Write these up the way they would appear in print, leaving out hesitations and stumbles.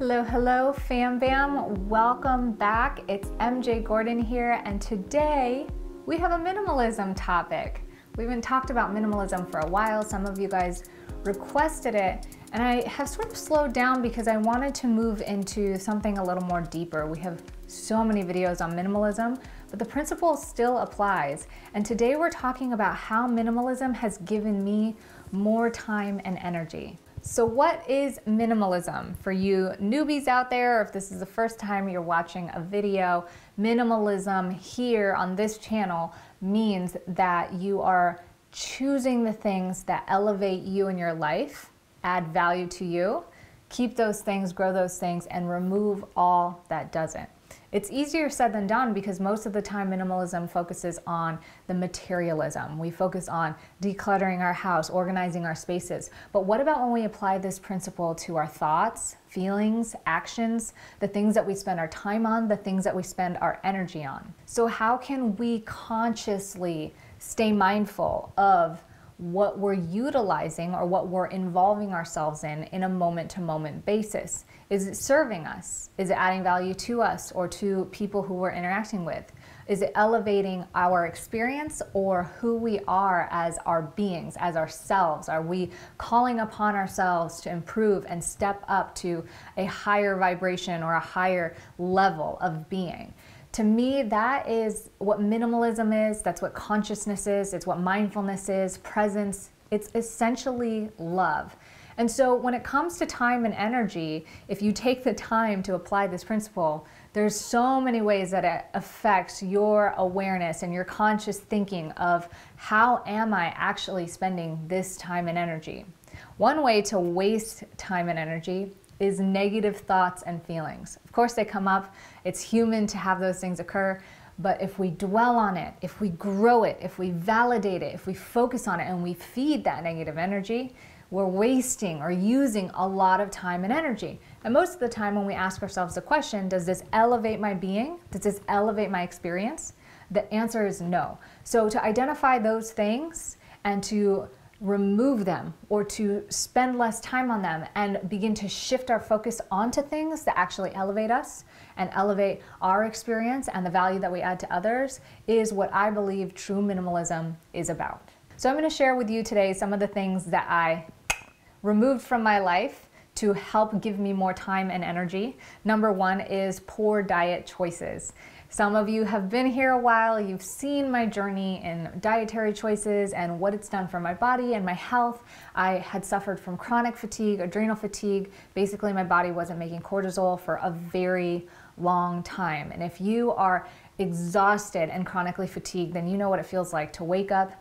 Hello, hello, fam bam. Welcome back. It's MJ Gordon here, and today we have a minimalism topic. We haven't talked about minimalism for a while. Some of you guys requested it, and I have sort of slowed down because I wanted to move into something a little more deeper. We have so many videos on minimalism, but the principle still applies. And today we're talking about how minimalism has given me more time and energy. So what is minimalism? For you newbies out there, or if this is the first time you're watching a video, minimalism here on this channel means that you are choosing the things that elevate you in your life, add value to you, keep those things, grow those things, and remove all that doesn't. It's easier said than done because most of the time minimalism focuses on the materialism. We focus on decluttering our house, organizing our spaces. But what about when we apply this principle to our thoughts, feelings, actions, the things that we spend our time on, the things that we spend our energy on? So how can we consciously stay mindful of what we're utilizing or what we're involving ourselves in a moment-to-moment basis? Is it serving us? Is it adding value to us or to people who we're interacting with? Is it elevating our experience or who we are as our beings, as ourselves? Are we calling upon ourselves to improve and step up to a higher vibration or a higher level of being? To me, that is what minimalism is. That's what consciousness is. It's what mindfulness is, presence. It's essentially love. And so when it comes to time and energy, if you take the time to apply this principle, there's so many ways that it affects your awareness and your conscious thinking of how am I actually spending this time and energy. One way to waste time and energy is negative thoughts and feelings. Of course they come up, it's human to have those things occur, but if we dwell on it, if we grow it, if we validate it, if we focus on it and we feed that negative energy, we're wasting or using a lot of time and energy. And most of the time when we ask ourselves the question, does this elevate my being? Does this elevate my experience? The answer is no. So to identify those things and to remove them or to spend less time on them and begin to shift our focus onto things that actually elevate us and elevate our experience and the value that we add to others is what I believe true minimalism is about. So I'm going to share with you today some of the things that I removed from my life to help give me more time and energy. Number one is poor diet choices. Some of you have been here a while, you've seen my journey in dietary choices and what it's done for my body and my health. I had suffered from chronic fatigue, adrenal fatigue. Basically, my body wasn't making cortisol for a very long time. And if you are exhausted and chronically fatigued, then you know what it feels like to wake up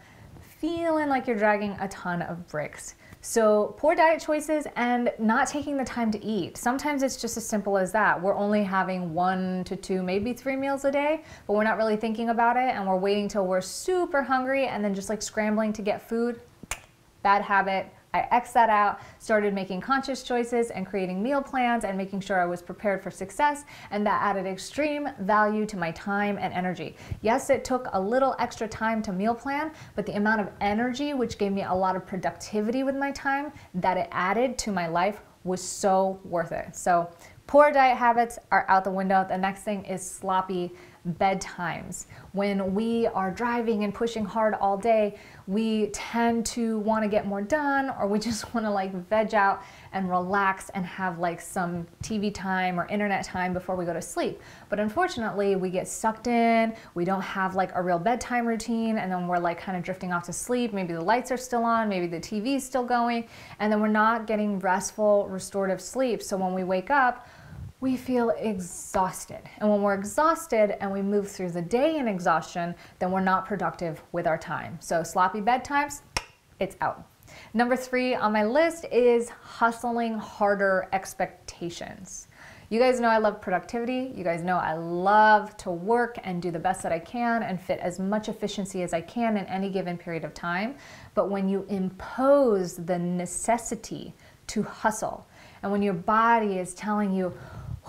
feeling like you're dragging a ton of bricks. So poor diet choices and not taking the time to eat. Sometimes it's just as simple as that. We're only having 1 to 2, maybe 3 meals a day, but we're not really thinking about it and we're waiting till we're super hungry and then just like scrambling to get food. Bad habit. I X'd that out, started making conscious choices and creating meal plans and making sure I was prepared for success, and that added extreme value to my time and energy. Yes, it took a little extra time to meal plan, but the amount of energy, which gave me a lot of productivity with my time, that it added to my life was so worth it. So poor diet habits are out the window. The next thing is sloppy bedtimes. When we are driving and pushing hard all day, we tend to want to get more done, or we just want to like veg out and relax and have like some TV time or internet time before we go to sleep. But unfortunately, we get sucked in, we don't have like a real bedtime routine, and then we're like kind of drifting off to sleep. Maybe the lights are still on, maybe the TV is still going, and then we're not getting restful, restorative sleep. So when we wake up, we feel exhausted. And when we're exhausted and we move through the day in exhaustion, then we're not productive with our time. So sloppy bedtimes, it's out. Number 3 on my list is hustling harder expectations. You guys know I love productivity. You guys know I love to work and do the best that I can and fit as much efficiency as I can in any given period of time. But when you impose the necessity to hustle, and when your body is telling you,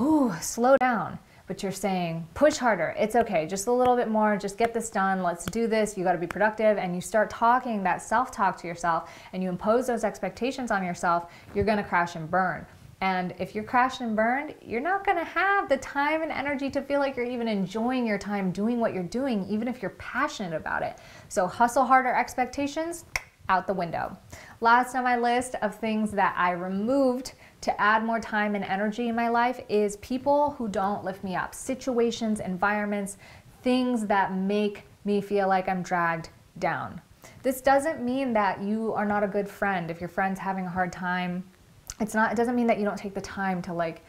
ooh, slow down, but you're saying, push harder, it's okay, just a little bit more, just get this done, let's do this, you gotta be productive, and you start talking that self-talk to yourself, and you impose those expectations on yourself, you're gonna crash and burn. And if you're crashed and burned, you're not gonna have the time and energy to feel like you're even enjoying your time doing what you're doing, even if you're passionate about it. So hustle harder expectations, out the window. Last on my list of things that I removed to add more time and energy in my life is people who don't lift me up. Situations, environments, things that make me feel like I'm dragged down. This doesn't mean that you are not a good friend. If your friend's having a hard time, it doesn't mean that you don't take the time to like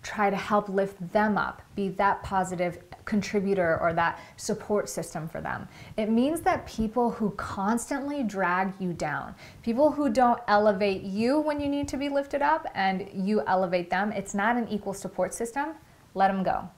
try to help lift them up, be that positive contributor or that support system for them. It means that people who constantly drag you down, people who don't elevate you when you need to be lifted up and you elevate them, it's not an equal support system, let them go.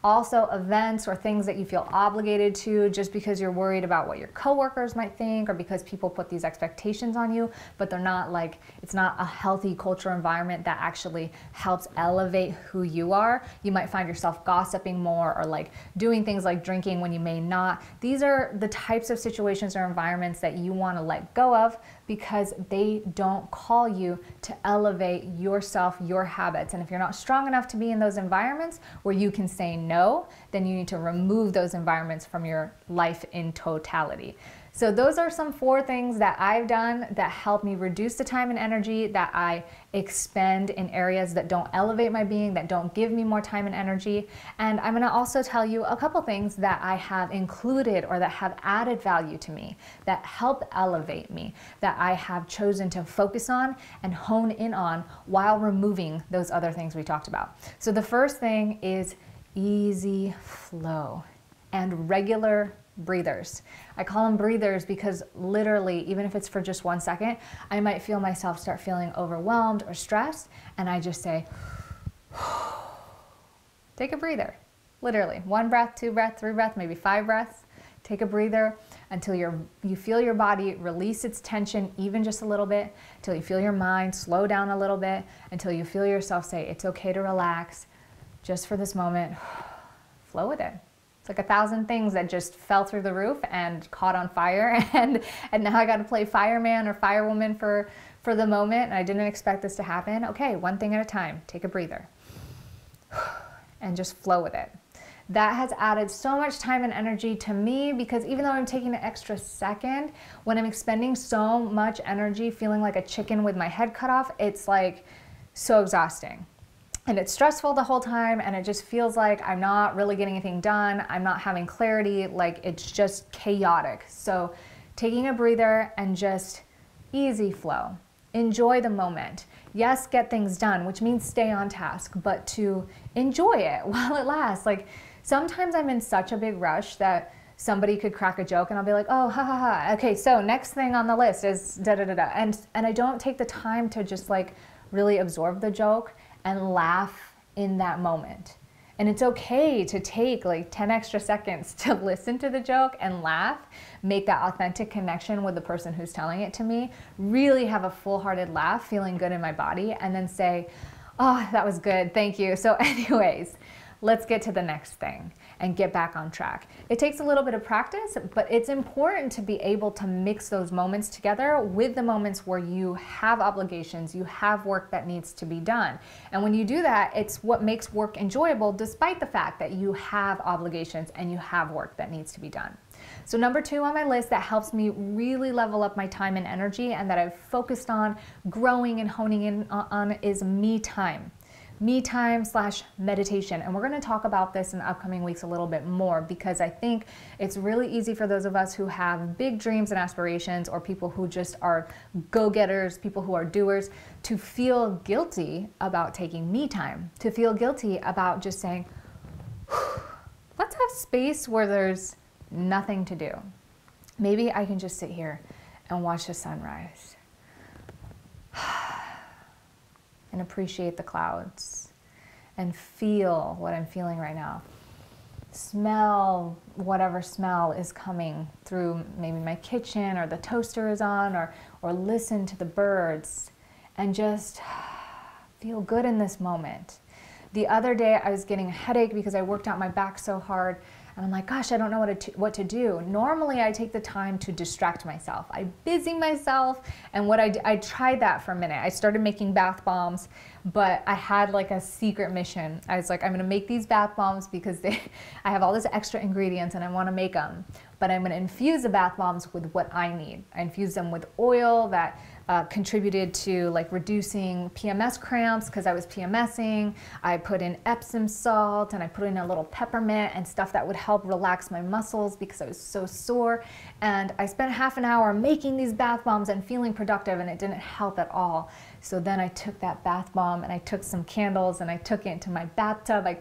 Also, events or things that you feel obligated to just because you're worried about what your coworkers might think or because people put these expectations on you, but they're not like, it's not a healthy cultural environment that actually helps elevate who you are. You might find yourself gossiping more or like doing things like drinking when you may not. These are the types of situations or environments that you want to let go of because they don't call you to elevate yourself, your habits. And if you're not strong enough to be in those environments where you can say no, then you need to remove those environments from your life in totality. So those are some 4 things that I've done that help me reduce the time and energy that I expend in areas that don't elevate my being, that don't give me more time and energy. And I'm gonna also tell you a couple things that I have included or that have added value to me, that help elevate me, that I have chosen to focus on and hone in on while removing those other things we talked about. So the first thing is easy flow and regular breathers. I call them breathers because literally, even if it's for just 1 second, I might feel myself start feeling overwhelmed or stressed, and I just say, take a breather. Literally, 1 breath, 2 breaths, 3 breaths, maybe 5 breaths. Take a breather until you feel your body release its tension even just a little bit, until you feel your mind slow down a little bit, until you feel yourself say, it's okay to relax, just for this moment, flow with it. It's like 1,000 things that just fell through the roof and caught on fire, and now I got to play fireman or firewoman for the moment, and I didn't expect this to happen. Okay, 1 thing at a time. Take a breather and just flow with it. That has added so much time and energy to me because even though I'm taking an extra second, when I'm expending so much energy feeling like a chicken with my head cut off, it's like so exhausting. And it's stressful the whole time, and it just feels like I'm not really getting anything done. I'm not having clarity, like it's just chaotic. So taking a breather and just easy flow. Enjoy the moment. Yes, get things done, which means stay on task, but to enjoy it while it lasts. Like sometimes I'm in such a big rush that somebody could crack a joke and I'll be like, oh, ha ha ha. Okay, so next thing on the list is da da da da. And I don't take the time to just like really absorb the joke and laugh in that moment. And it's okay to take like 10 extra seconds to listen to the joke and laugh, make that authentic connection with the person who's telling it to me, really have a full-hearted laugh, feeling good in my body, and then say, oh, that was good, thank you. So anyways, let's get to the next thing and get back on track. It takes a little bit of practice, but it's important to be able to mix those moments together with the moments where you have obligations, you have work that needs to be done. And when you do that, it's what makes work enjoyable despite the fact that you have obligations and you have work that needs to be done. So number 2 on my list that helps me really level up my time and energy and that I've focused on growing and honing in on is me time. Me time / meditation. And we're going to talk about this in the upcoming weeks a little bit more because I think it's really easy for those of us who have big dreams and aspirations or people who just are go-getters, people who are doers, to feel guilty about taking me time, to feel guilty about just saying, let's have space where there's nothing to do. Maybe I can just sit here and watch the sunrise. And appreciate the clouds and feel what I'm feeling right now. Smell whatever smell is coming through maybe my kitchen or the toaster is on, or listen to the birds and just feel good in this moment. The other day I was getting a headache because I worked out my back so hard and I'm like, gosh, I don't know what to do. Normally I take the time to distract myself. I busy myself, and I tried that for a minute. I started making bath bombs, but I had like a secret mission. I was like, I'm gonna make these bath bombs because I have all this extra ingredients and I wanna make them, but I'm gonna infuse the bath bombs with what I need. I infused them with oil that contributed to like reducing PMS cramps because I was PMSing. I put in Epsom salt, and I put in a little peppermint and stuff that would help relax my muscles because I was so sore. And I spent half an hour making these bath bombs and feeling productive, and it didn't help at all. So then I took that bath bomb and I took some candles and I took it into my bathtub. I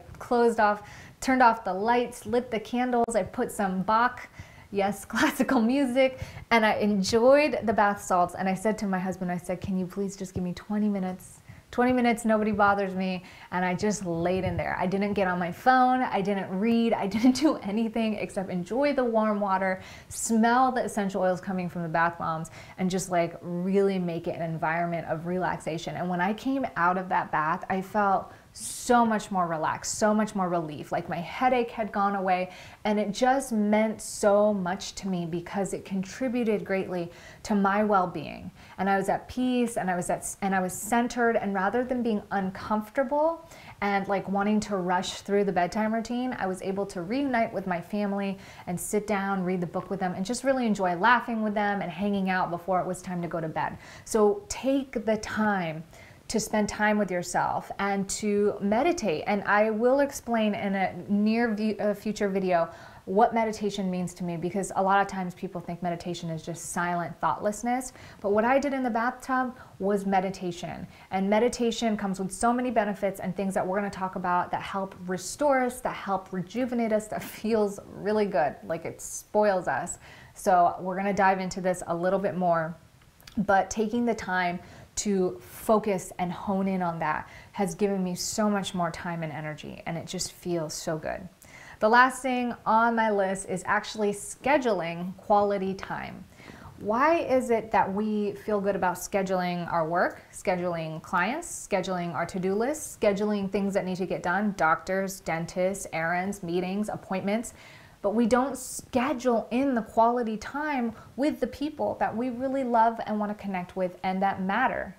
turned off the lights, lit the candles. I put some Bach, yes, classical music, and I enjoyed the bath salts. And I said to my husband, I said, can you please just give me 20 minutes? 20 minutes, nobody bothers me. And I just laid in there. I didn't get on my phone. I didn't read. I didn't do anything except enjoy the warm water, smell the essential oils coming from the bath bombs, and just like really make it an environment of relaxation. And when I came out of that bath, I felt so much more relaxed, so much more relief. Like my headache had gone away, and it just meant so much to me because it contributed greatly to my well-being. And I was at peace, and I was centered, and rather than being uncomfortable and like wanting to rush through the bedtime routine, I was able to reunite with my family and sit down, read the book with them, and just really enjoy laughing with them and hanging out before it was time to go to bed. So take the time to spend time with yourself and to meditate. And I will explain in a future video what meditation means to me, because a lot of times people think meditation is just silent thoughtlessness. But what I did in the bathtub was meditation. And meditation comes with so many benefits and things that we're going to talk about that help restore us, that help rejuvenate us, that feels really good, like it spoils us. So we're going to dive into this a little bit more. But taking the time to focus and hone in on that has given me so much more time and energy, and it just feels so good. The last thing on my list is actually scheduling quality time. Why is it that we feel good about scheduling our work, scheduling clients, scheduling our to-do lists, scheduling things that need to get done, doctors, dentists, errands, meetings, appointments, but we don't schedule in the quality time with the people that we really love and want to connect with and that matter?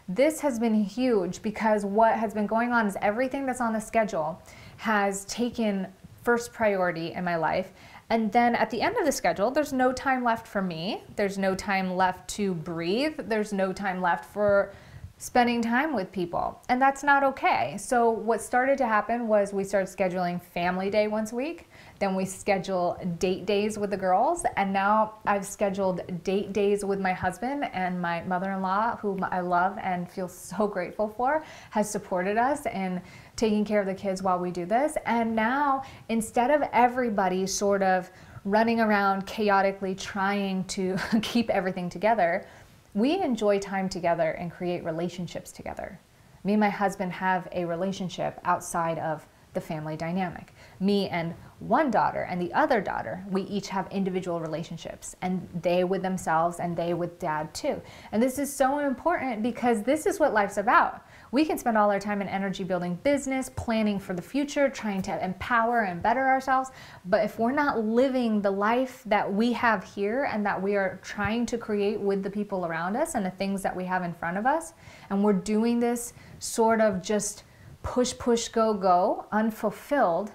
This has been huge because what has been going on is everything that's on the schedule has taken first priority in my life. And then at the end of the schedule, there's no time left for me. There's no time left to breathe. There's no time left for spending time with people. And that's not okay. So what started to happen was we started scheduling family day once a week. Then we schedule date days with the girls. And now I've scheduled date days with my husband, and my mother-in-law, whom I love and feel so grateful for, has supported us in taking care of the kids while we do this. And now, instead of everybody sort of running around chaotically trying to keep everything together, we enjoy time together and create relationships together. Me and my husband have a relationship outside of the family dynamic. Me and one daughter and the other daughter, we each have individual relationships, and they with themselves and they with dad too. And this is so important because this is what life's about. We can spend all our time and energy building business, planning for the future, trying to empower and better ourselves. But if we're not living the life that we have here and that we are trying to create with the people around us and the things that we have in front of us, and we're doing this sort of just push, push, go, go, unfulfilled,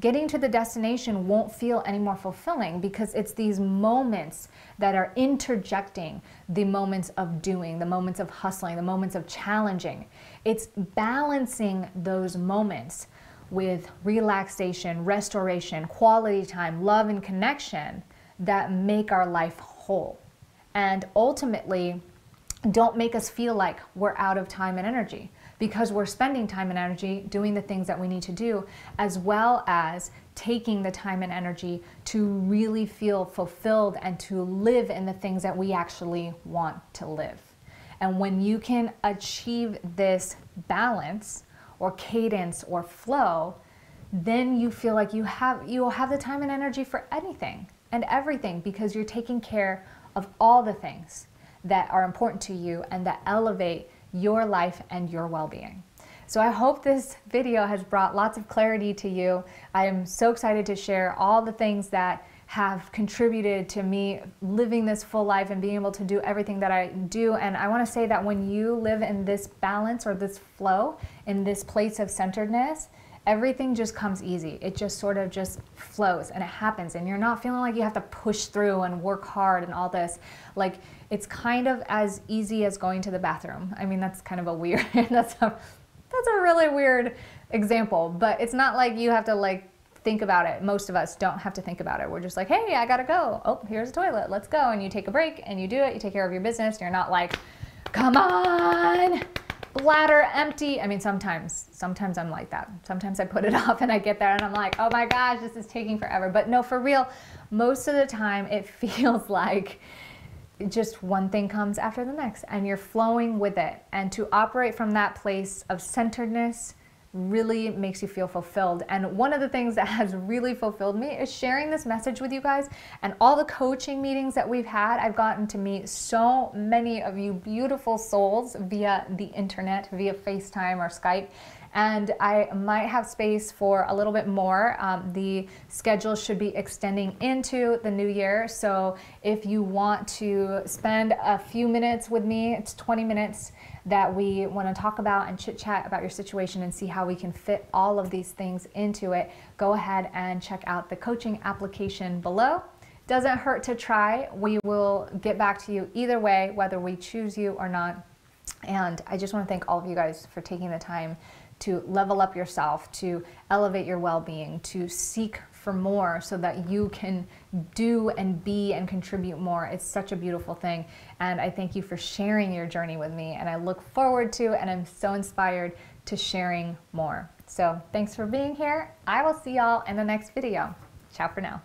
getting to the destination won't feel any more fulfilling because it's these moments that are interjecting the moments of doing, the moments of hustling, the moments of challenging. It's balancing those moments with relaxation, restoration, quality time, love, and connection that make our life whole. And ultimately, don't make us feel like we're out of time and energy, because we're spending time and energy doing the things that we need to do, as well as taking the time and energy to really feel fulfilled and to live in the things that we actually want to live. And when you can achieve this balance or cadence or flow, then you feel like you'll have the time and energy for anything and everything, because you're taking care of all the things that are important to you and that elevate your life and your well-being. So I hope this video has brought lots of clarity to you. I am so excited to share all the things that have contributed to me living this full life and being able to do everything that I do. And I want to say that when you live in this balance or this flow, in this place of centeredness, everything just comes easy. It just sort of just flows and it happens, and you're not feeling like you have to push through and work hard and all this. Like, it's kind of as easy as going to the bathroom. I mean, that's kind of a weird, that's a really weird example, but it's not like you have to like think about it. Most of us don't have to think about it. We're just like, hey, I gotta go. Oh, here's a toilet. Let's go. And you take a break and you do it. You take care of your business. You're not like, come on, bladder empty. I mean, sometimes I'm like that. Sometimes I put it off and I get there and I'm like, oh my gosh, this is taking forever. But no, for real, most of the time it feels like just one thing comes after the next and you're flowing with it. And to operate from that place of centeredness really makes you feel fulfilled. And one of the things that has really fulfilled me is sharing this message with you guys, and all the coaching meetings that we've had. I've gotten to meet so many of you beautiful souls via the internet, via FaceTime or Skype. And I might have space for a little bit more. The schedule should be extending into the new year. So if you want to spend a few minutes with me, it's 20 minutes that we want to talk about and chit chat about your situation and see how we can fit all of these things into it, go ahead and check out the coaching application below. Doesn't hurt to try. We will get back to you either way, whether we choose you or not. And I just want to thank all of you guys for taking the time to level up yourself, to elevate your well-being, to seek for more so that you can do and be and contribute more. It's such a beautiful thing. And I thank you for sharing your journey with me. And I look forward to, and I'm so inspired to sharing more. So thanks for being here. I will see y'all in the next video. Ciao for now.